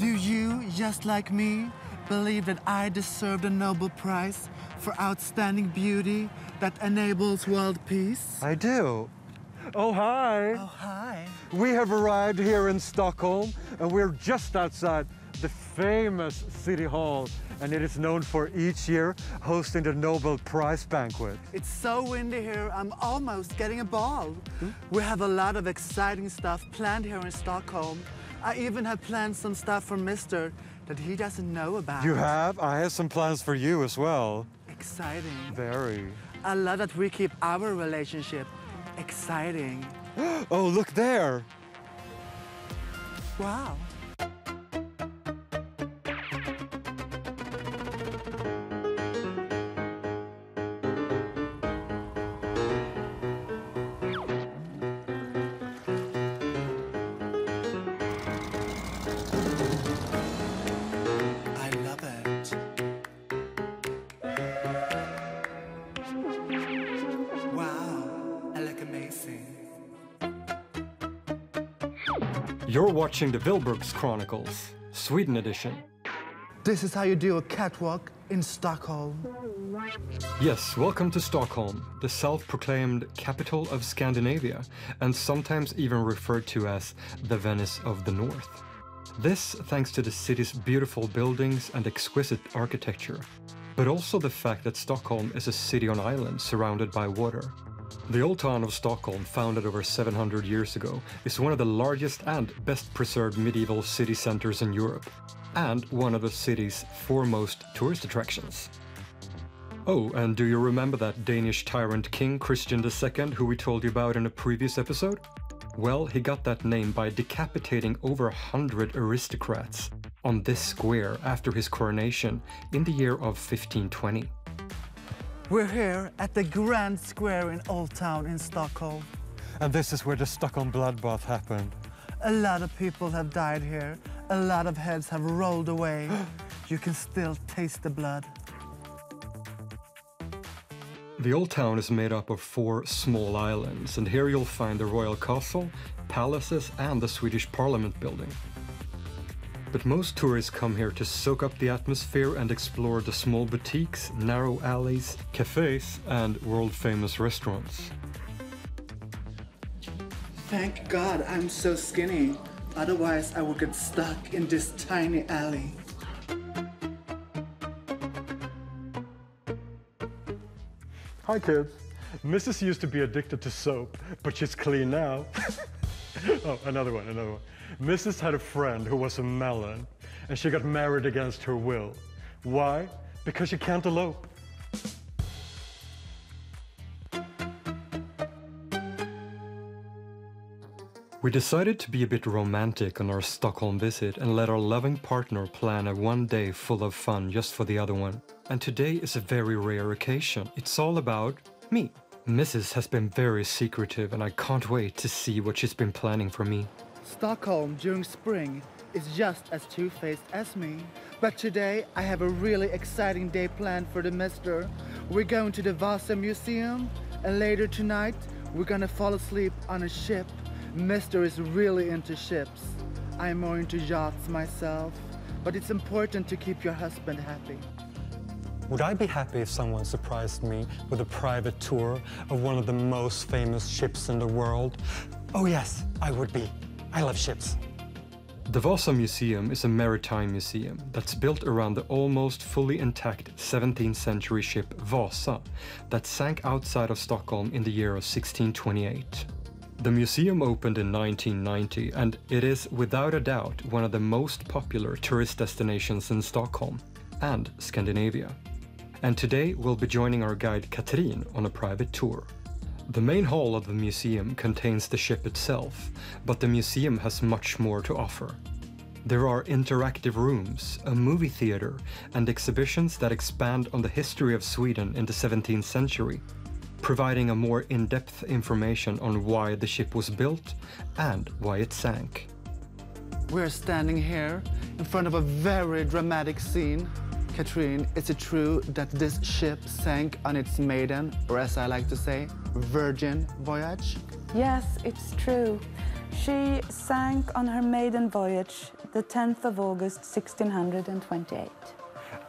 Do you, just like me, believe that I deserve the Nobel Prize for outstanding beauty that enables world peace? I do. Oh, hi. Oh, hi. We have arrived here in Stockholm, and we're just outside the famous City Hall, and it is known for each year hosting the Nobel Prize banquet. It's so windy here, I'm almost getting a ball. We have a lot of exciting stuff planned here in Stockholm. I even have planned some stuff for Mr. that he doesn't know about. You have? I have some plans for you as well. Exciting. Very. I love that we keep our relationship exciting. Oh, look there. Wow. You're watching the Villbergs Chronicles, Sweden edition. This is how you do a catwalk in Stockholm. Yes, welcome to Stockholm, the self-proclaimed capital of Scandinavia, and sometimes even referred to as the Venice of the North. This thanks to the city's beautiful buildings and exquisite architecture, but also the fact that Stockholm is a city on island surrounded by water. The old town of Stockholm, founded over 700 years ago, is one of the largest and best preserved medieval city centers in Europe, and one of the city's foremost tourist attractions. Oh, and do you remember that Danish tyrant king Christian II who we told you about in a previous episode? Well, he got that name by decapitating over 100 aristocrats on this square after his coronation in the year of 1520. We're here at the Grand Square in Old Town in Stockholm. And this is where the Stockholm bloodbath happened. A lot of people have died here. A lot of heads have rolled away. You can still taste the blood. The old town is made up of 4 small islands, and here you'll find the royal castle, palaces, and the Swedish Parliament building. But most tourists come here to soak up the atmosphere and explore the small boutiques, narrow alleys, cafes, and world-famous restaurants. Thank God I'm so skinny. Otherwise, I would get stuck in this tiny alley. Hi, kids. Mrs. used to be addicted to soap, but she's clean now. Oh, another one. Mrs. had a friend who was a melon, and she got married against her will. Why? Because she can't elope. We decided to be a bit romantic on our Stockholm visit and let our loving partner plan a one day full of fun just for the other one. And today is a very rare occasion. It's all about me. Mrs. has been very secretive, and I can't wait to see what she's been planning for me. Stockholm during spring is just as two-faced as me. But today I have a really exciting day planned for the Mr. We're going to the Vasa Museum, and later tonight we're gonna fall asleep on a ship. Mr. is really into ships. I'm more into yachts myself, but it's important to keep your husband happy. Would I be happy if someone surprised me with a private tour of one of the most famous ships in the world? Oh yes, I would be. I love ships. The Vasa Museum is a maritime museum that's built around the almost fully intact 17th century ship Vasa that sank outside of Stockholm in the year of 1628. The museum opened in 1990, and it is without a doubt one of the most popular tourist destinations in Stockholm and Scandinavia. And today we'll be joining our guide Katrin on a private tour. The main hall of the museum contains the ship itself, but the museum has much more to offer. There are interactive rooms, a movie theater, and exhibitions that expand on the history of Sweden in the 17th century, providing a more in-depth information on why the ship was built and why it sank. We're standing here in front of a very dramatic scene. Katrin, is it true that this ship sank on its maiden, or as I like to say, virgin voyage? Yes, it's true. She sank on her maiden voyage the 10th of August, 1628.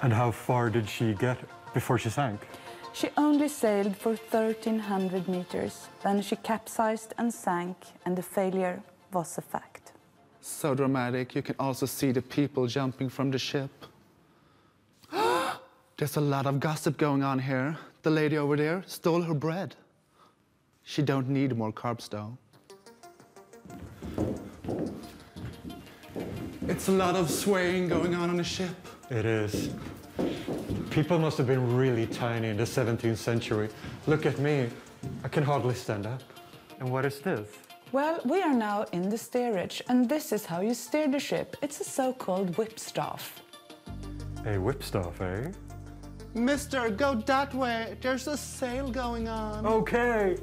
And how far did she get before she sank? She only sailed for 1,300 meters. Then she capsized and sank, and the failure was a fact. So dramatic. You can also see the people jumping from the ship. There's a lot of gossip going on here. The lady over there stole her bread. She don't need more carbs, though. It's a lot of swaying going on the ship. It is. People must have been really tiny in the 17th century. Look at me. I can hardly stand up. And what is this? Well, we are now in the steerage, and this is how you steer the ship. It's a so-called whipstaff. A whipstaff, eh? Mister, go that way. There's a sail going on. Okay.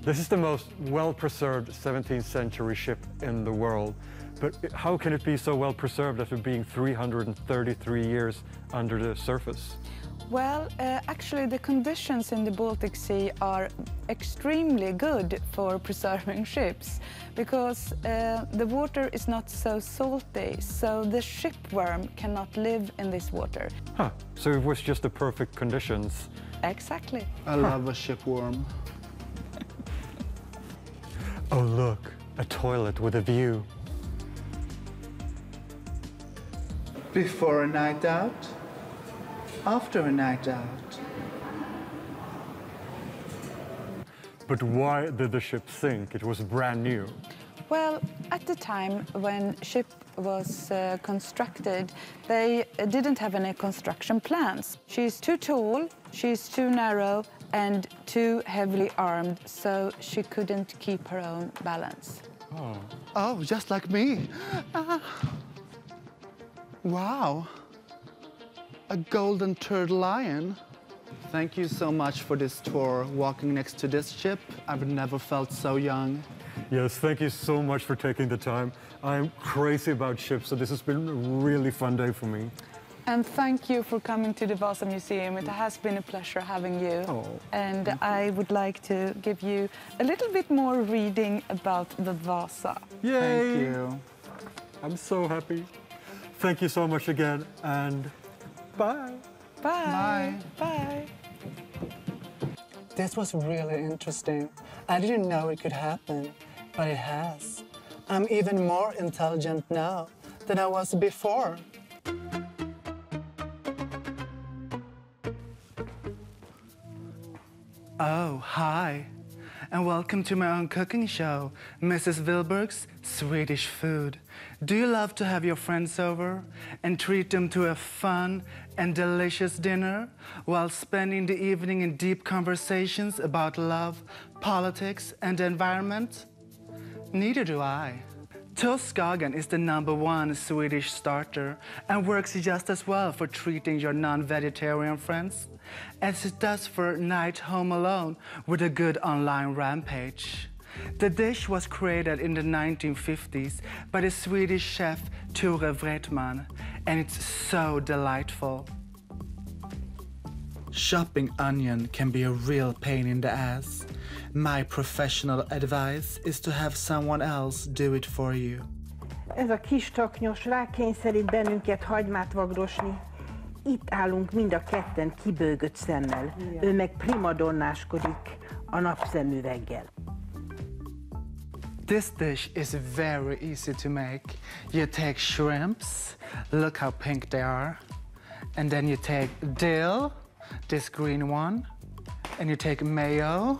This is the most well-preserved 17th century ship in the world. But how can it be so well-preserved after being 333 years under the surface? Well, actually, the conditions in the Baltic Sea are extremely good for preserving ships because the water is not so salty, so the shipworm cannot live in this water. Huh, so it was just the perfect conditions. Exactly. I love a shipworm. Oh, look, a toilet with a view. Before a night out, after a night out. But why did the ship sink? It was brand new. Well, at the time when ship was constructed, they didn't have any construction plans. She's too tall, she's too narrow, and too heavily armed, so she couldn't keep her own balance. Oh. Oh, just like me. Wow. A golden turtle lion. Thank you so much for this tour. Walking next to this ship, I've never felt so young. Yes, thank you so much for taking the time. I'm crazy about ships, so this has been a really fun day for me. And thank you for coming to the Vasa Museum. It has been a pleasure having you. Oh, and I would like to give you a little bit more reading about the Vasa. Yay! Thank you. I'm so happy. Thank you so much again, and bye. Bye. Bye. Bye. This was really interesting. I didn't know it could happen, but it has. I'm even more intelligent now than I was before. Oh, hi. And welcome to my own cooking show, Mrs. Villbergs Swedish Food. Do you love to have your friends over and treat them to a fun and delicious dinner while spending the evening in deep conversations about love, politics, and the environment? Neither do I. Toastskagen is the #1 Swedish starter and works just as well for treating your non-vegetarian friends as it does for night home alone with a good online rampage. The dish was created in the 1950s by the Swedish chef Tore Wretman, and it's so delightful. Chopping onion can be a real pain in the ass. My professional advice is to have someone else do it for you. Ez a kis taknyos rákényszerít bennünket hagymát vagrosni. Itt állunk mind a ketten kibőgött szemmel. Ő meg primadonnáskodik a napszemüveggel. This dish is very easy to make. You take shrimps, look how pink they are, and then you take dill, this green one, and you take mayo,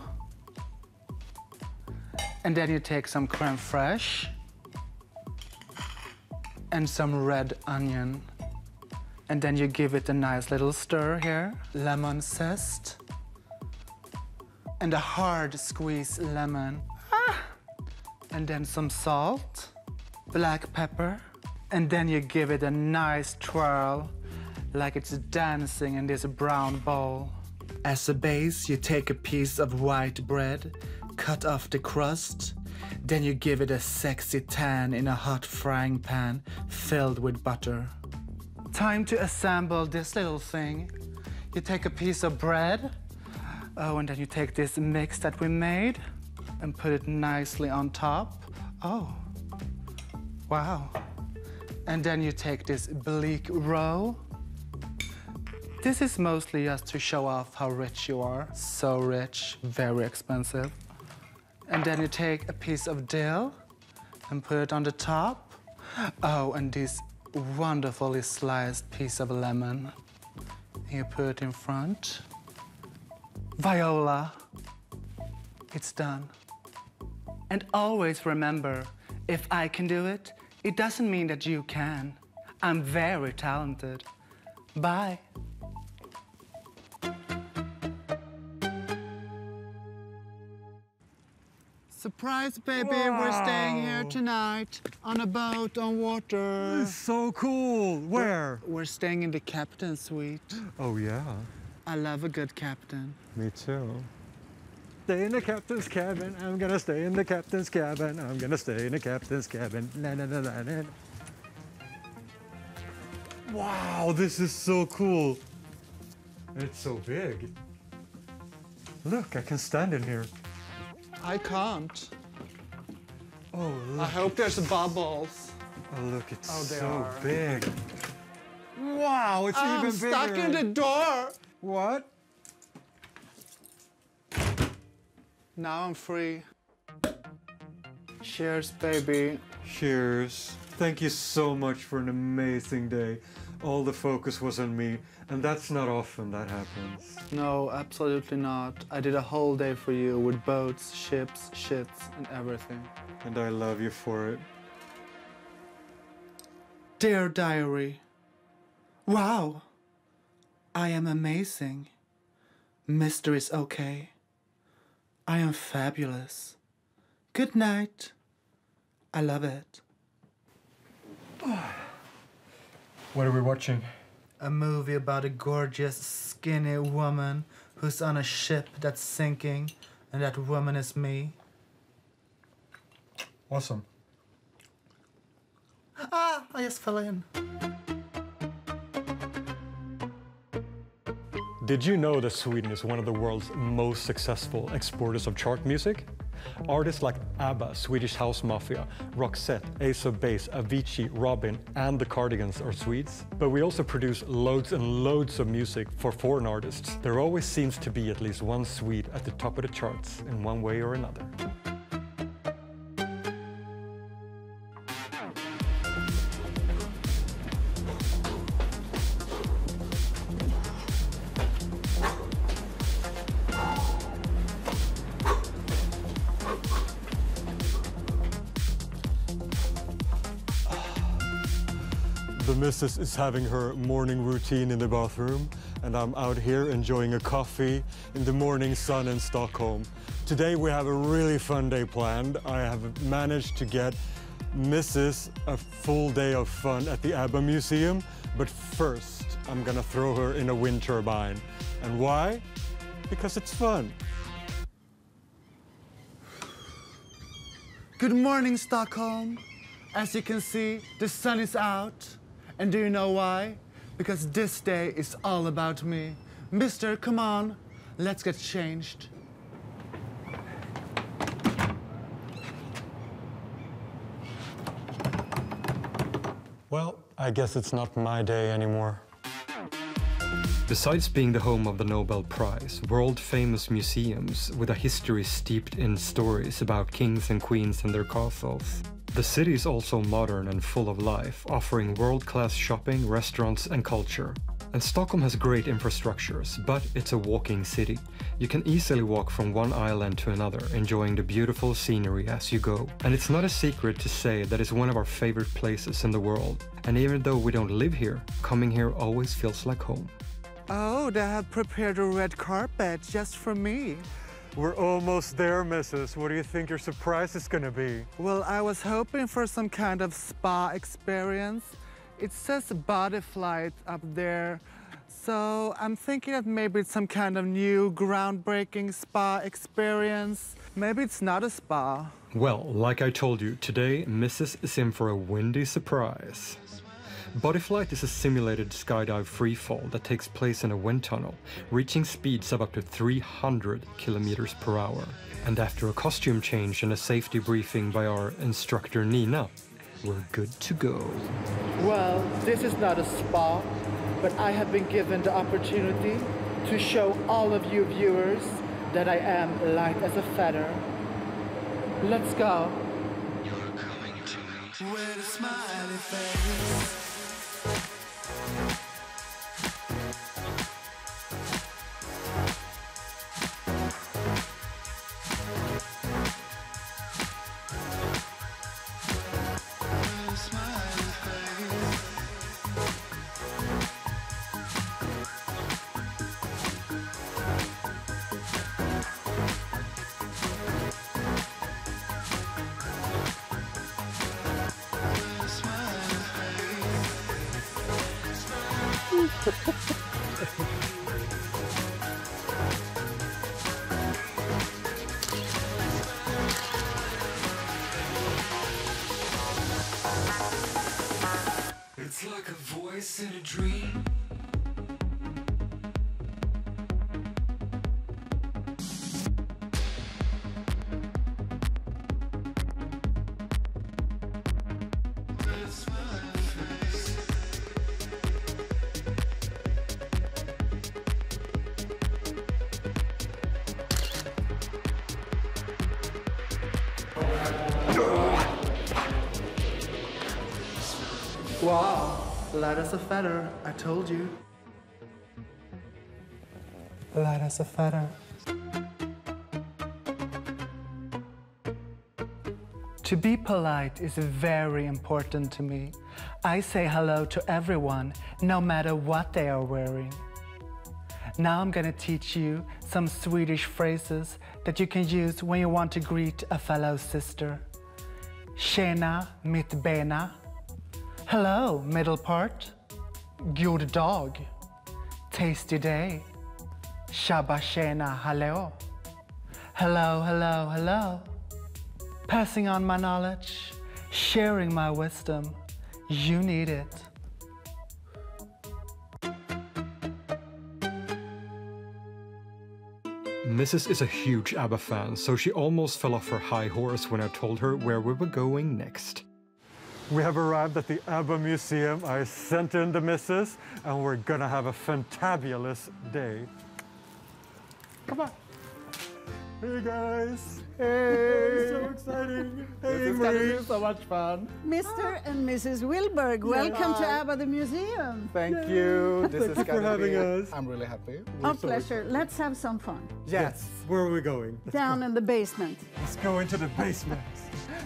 and then you take some creme fraiche, and some red onion, and then you give it a nice little stir here, lemon zest, and a hard squeezed lemon. And then some salt, black pepper, and then you give it a nice twirl like it's dancing in this brown bowl. As a base, you take a piece of white bread, cut off the crust, then you give it a sexy tan in a hot frying pan filled with butter. Time to assemble this little thing. You take a piece of bread, oh, and then you take this mix that we made, and put it nicely on top. Oh, wow. And then you take this bleak row. This is mostly just to show off how rich you are. So rich, very expensive. And then you take a piece of dill and put it on the top. Oh, and this wonderfully sliced piece of lemon. You put it in front. Viola, it's done. And always remember, if I can do it, it doesn't mean that you can. I'm very talented. Bye. Surprise, baby, we're staying here tonight on a boat on water. This is so cool. Where? We're staying in the captain's suite. Oh, yeah. I love a good captain. Me too. Stay in the captain's cabin. I'm gonna stay in the captain's cabin. I'm gonna stay in the captain's cabin. Na, na, na, na, na. Wow, this is so cool. It's so big. Look, I can stand in here. I can't. Oh, look. I hope there's bubbles. Oh, look, it's they so are. big. Wow, it's I'm even bigger. stuck in the door. What? Now I'm free. Cheers, baby. Cheers. Thank you so much for an amazing day. All the focus was on me, and that's not often that happens. No, absolutely not. I did a whole day for you with boats, ships, shits, and everything. And I love you for it. Dear diary. Wow. I am amazing. Mister is okay. I am fabulous. Good night. I love it. What are we watching? A movie about a gorgeous, skinny woman who's on a ship that's sinking, and that woman is me. Awesome. Ah, I just fell in. Did you know that Sweden is one of the world's most successful exporters of chart music? Artists like ABBA, Swedish House Mafia, Roxette, Ace of Base, Avicii, Robin, and the Cardigans are Swedes. But we also produce loads and loads of music for foreign artists. There always seems to be at least one Swede at the top of the charts in one way or another. The missus is having her morning routine in the bathroom, and I'm out here enjoying a coffee in the morning sun in Stockholm. Today we have a really fun day planned. I have managed to get Mrs. a full day of fun at the ABBA Museum, but first I'm gonna throw her in a wind turbine. And why? Because it's fun. Good morning, Stockholm. As you can see, the sun is out. And do you know why? Because this day is all about me. Mister, come on, let's get changed. Well, I guess it's not my day anymore. Besides being the home of the Nobel Prize, world-famous museums with a history steeped in stories about kings and queens and their castles. The city is also modern and full of life, offering world-class shopping, restaurants and culture. And Stockholm has great infrastructures, but it's a walking city. You can easily walk from one island to another, enjoying the beautiful scenery as you go. And it's not a secret to say that it's one of our favorite places in the world. And even though we don't live here, coming here always feels like home. Oh, they have prepared a red carpet just for me. We're almost there, Mrs. What do you think your surprise is gonna be? Well, I was hoping for some kind of spa experience. It says body flight up there. So I'm thinking that maybe it's some kind of new groundbreaking spa experience. Maybe it's not a spa. Well, like I told you, today Mrs. is in for a windy surprise. Bodyflight is a simulated skydive freefall that takes place in a wind tunnel, reaching speeds of up to 300 kilometers per hour. And after a costume change and a safety briefing by our instructor Nina, we're good to go. Well, this is not a spa, but I have been given the opportunity to show all of you viewers that I am light as a feather. Let's go. You're coming to me with a smiley face. It's like a voice in a dream. Wow, light as a feather, I told you. Light as a feather. To be polite is very important to me. I say hello to everyone, no matter what they are wearing. Now I'm gonna teach you some Swedish phrases that you can use when you want to greet a fellow sister. Tjena, mitt bena. Hello, middle part. God dag. Tasty day. Shabba tjena, hallå. Hello, hello, hello. Passing on my knowledge, sharing my wisdom. You need it. Mrs. is a huge ABBA fan, so she almost fell off her high horse when I told her where we were going next. We have arrived at the ABBA Museum. I sent in the missus, and we're gonna have a fantabulous day. Come on. Hey guys. Hey. So exciting. Hey, Marie. So much fun. Mr. and Mrs. Villberg, welcome to ABBA The Museum. Thank you. This Thank you for having us. I'm really happy. Our pleasure. Let's have some fun. Yes. Where are we going? Down in the basement. Let's go into the basement.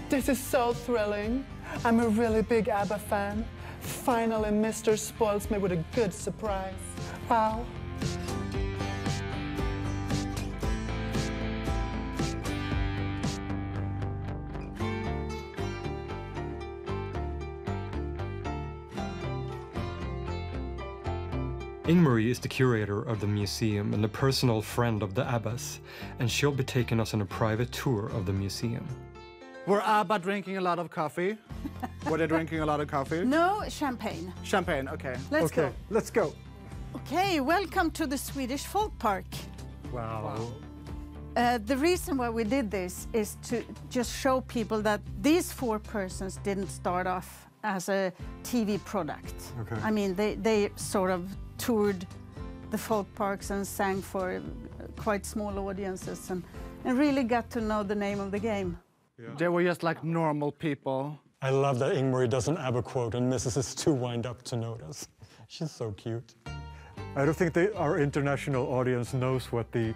This is so thrilling. I'm a really big ABBA fan. Finally, Mr. spoils me with a good surprise. Wow. Ingmarie is the curator of the museum and a personal friend of the ABBAs, and she'll be taking us on a private tour of the museum. Were ABBA drinking a lot of coffee? Were they drinking a lot of coffee? No champagne. Champagne, okay. Let's Okay, go. let's go. Okay, welcome to the Swedish Folk Park. Wow. The reason why we did this is to just show people that these four persons didn't start off as a TV product. Okay. I mean, they sort of toured the folk parks and sang for quite small audiences and really got to know the name of the game. Yeah. They were just like normal people. I love that Ingmarie does an ABBA quote and Mrs. is too wind up to notice. She's so cute. I don't think our international audience knows what the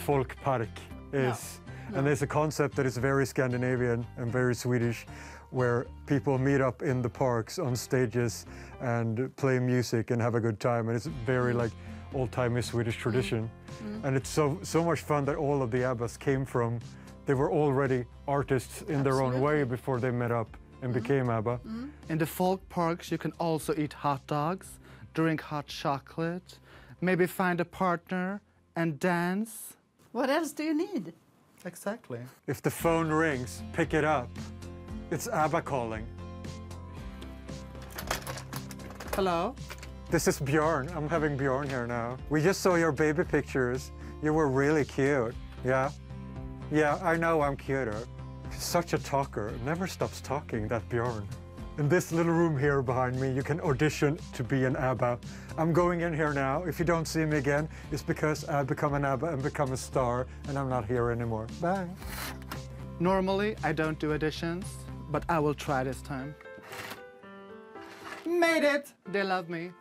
Folkpark is. No. And there's a concept that is very Scandinavian and very Swedish, where people meet up in the parks on stages and play music and have a good time. And it's very like old-timey Swedish tradition. And it's so much fun that all of the ABBAs came from, they were already artists in their own way before they met up and became ABBA. In the folk parks, you can also eat hot dogs, drink hot chocolate, maybe find a partner and dance. What else do you need? Exactly. If the phone rings, pick it up. It's ABBA calling. Hello? This is Bjorn. I'm having Bjorn here now. We just saw your baby pictures. You were really cute. Yeah? Yeah, I know I'm cuter. He's such a talker. Never stops talking, that Bjorn. In this little room here behind me, you can audition to be an ABBA. I'm going in here now. If you don't see me again, it's because I've become an ABBA and become a star, and I'm not here anymore. Bye. Normally, I don't do auditions, but I will try this time. Made it! They love me.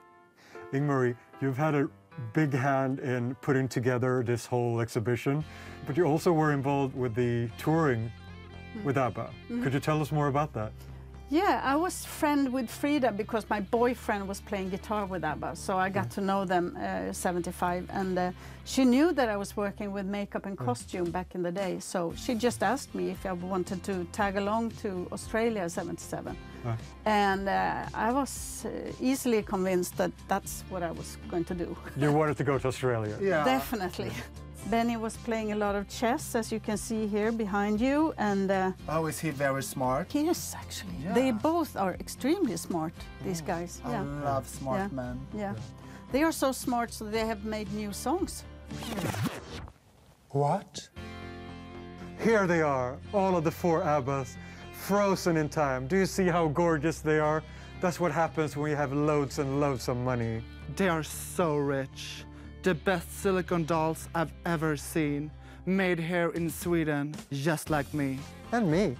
Ingmarie, you've had a big hand in putting together this whole exhibition, but you also were involved with the touring with ABBA. Could you tell us more about that? Yeah, I was friend with Frida because my boyfriend was playing guitar with ABBA, so I got to know them 75, and she knew that I was working with makeup and costume back in the day, so she just asked me if I wanted to tag along to Australia 77. And I was easily convinced that that's what I was going to do. You wanted to go to Australia? Yeah. Definitely. Benny was playing a lot of chess, as you can see here behind you, and Oh, is he very smart? he is actually. Yeah. They both are extremely smart, these guys. I love smart men. Yeah. They are so smart, so they have made new songs. What? Here they are, all of the 4 ABBAs, frozen in time. Do you see how gorgeous they are? That's what happens when you have loads and loads of money. They are so rich. The best silicone dolls I've ever seen. Made here in Sweden, just like me. And me.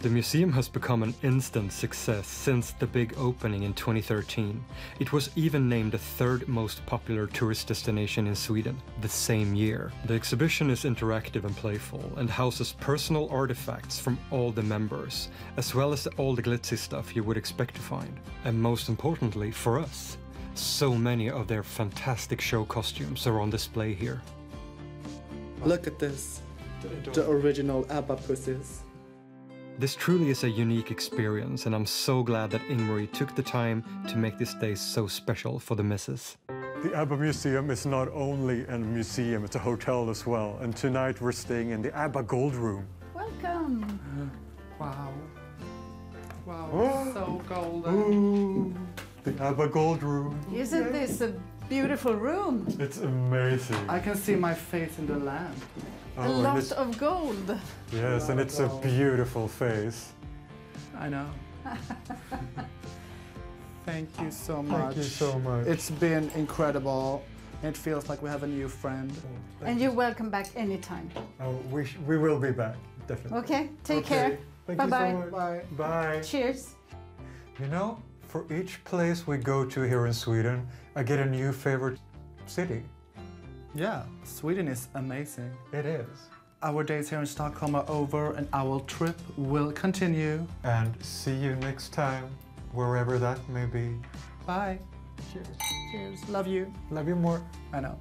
The museum has become an instant success since the big opening in 2013. It was even named the 3rd most popular tourist destination in Sweden the same year. The exhibition is interactive and playful and houses personal artifacts from all the members, as well as all the glitzy stuff you would expect to find. And most importantly for us, so many of their fantastic show costumes are on display here. Look at this. The original ABBA pussies. This truly is a unique experience, and I'm so glad that Ingmarie took the time to make this day so special for the missus. The ABBA Museum is not only a museum, it's a hotel as well. And tonight we're staying in the ABBA Gold Room. Welcome! Wow. Wow, so golden. The ABBA Gold Room. Isn't this a beautiful room? It's amazing. I can see my face in the lamp. A and lot it's- of gold. Yes, and it's a beautiful face. I know. Thank you so much. Thank you so much. It's been incredible. It feels like we have a new friend. And you're welcome back anytime. We will be back, definitely. Okay, take Okay. care. Thank Bye-bye. you so much. Bye. Bye. Cheers. You know, for each place we go to here in Sweden, I get a new favorite city. Yeah, Sweden is amazing. It is. Our days here in Stockholm are over and our trip will continue. And see you next time, wherever that may be. Bye. Cheers. Cheers. Love you. Love you more. I know.